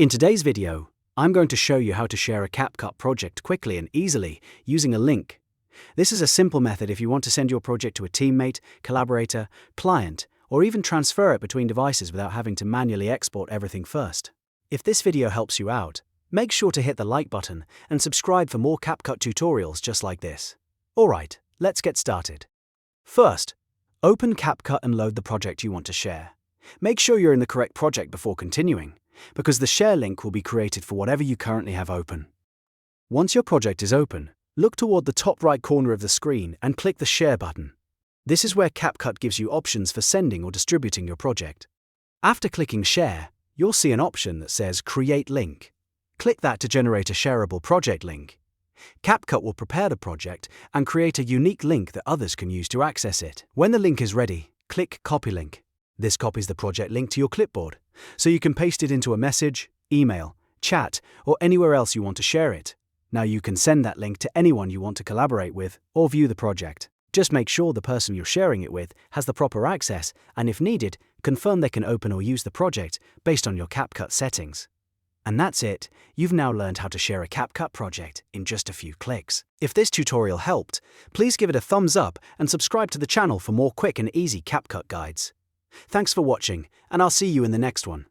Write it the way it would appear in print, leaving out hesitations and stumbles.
In today's video, I'm going to show you how to share a CapCut project quickly and easily using a link. This is a simple method if you want to send your project to a teammate, collaborator, client, or even transfer it between devices without having to manually export everything first. If this video helps you out, make sure to hit the like button and subscribe for more CapCut tutorials just like this. Alright, let's get started. First, open CapCut and load the project you want to share. Make sure you're in the correct project before continuing, because the share link will be created for whatever you currently have open. Once your project is open, look toward the top right corner of the screen and click the Share button. This is where CapCut gives you options for sending or distributing your project. After clicking Share, you'll see an option that says Create Link. Click that to generate a shareable project link. CapCut will prepare the project and create a unique link that others can use to access it. When the link is ready, click Copy Link. This copies the project link to your clipboard, so you can paste it into a message, email, chat, or anywhere else you want to share it. Now you can send that link to anyone you want to collaborate with or view the project. Just make sure the person you're sharing it with has the proper access, and if needed, confirm they can open or use the project based on your CapCut settings. And that's it. You've now learned how to share a CapCut project in just a few clicks. If this tutorial helped, please give it a thumbs up and subscribe to the channel for more quick and easy CapCut guides. Thanks for watching, and I'll see you in the next one.